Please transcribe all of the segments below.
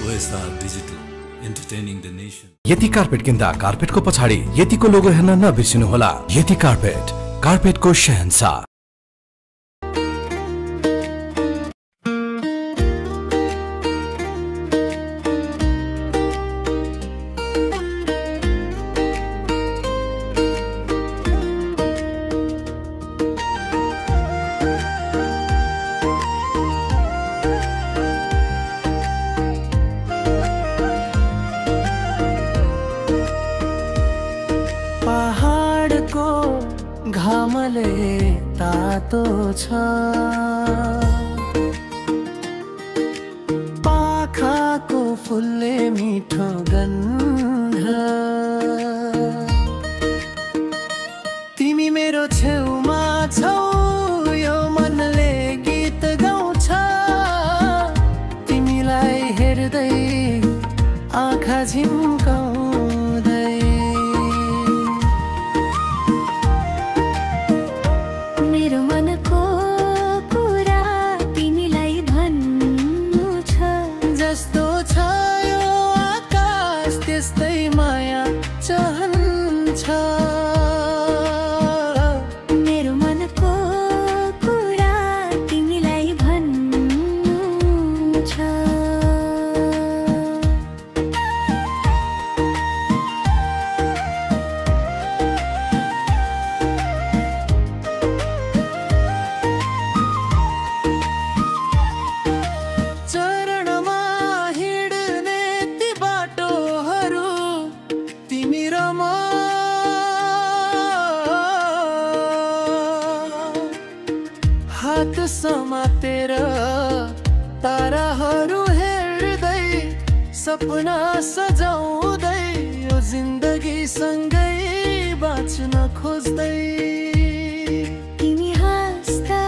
OSR Digital, entertaining the nation. यति carpet किन्दा कार्पेटको पछाडि यतिको लोगो हेर्न नबिर्सिनुहोला। यति कार्पेट, कार्पेटको शहंशाह। पहाडको घामले तातो छ, पाखाको फुलले मिठो गन्ध, तिमी मेरो छेउमा छौ यो मनले गीत गाउँछ, तिमीलाई हेर्दै आँखा झिम्काउँदै मेरो मनको कुरा तिमीलाई भन्नु छ, जस्तो छ यो आकाश त्यस्तै माया चाहन्छ, मेरो मनको कुरा तिमीलाई भन्नु छ। चरणमा हिँड्ने ती बाटोहरू तिमी र म, हात समातेर ताराहरू हेर्दै सपना सजाउँदै यो जिन्दगी सँगै बाँच्न खोज्दै, तिमी हाँस्दा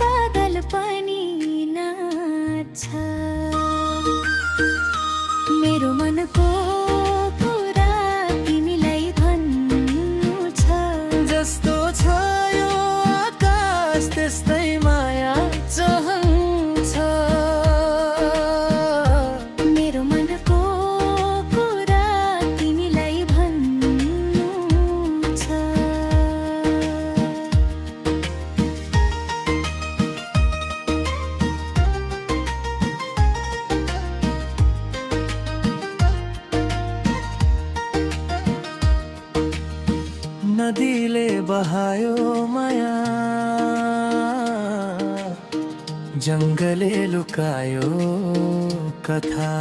बादल पनि नाच्छ, मेरो मनको कुरा तिमीलाई भन्नु छ, जस्तो छ यो आकाश त्यस्तै माया चाहन्छ, मेरो मनको कुरा तिमीलाई भन्नु छ। नदीले बहायो माया, जङ्गलले लुकायो कथा,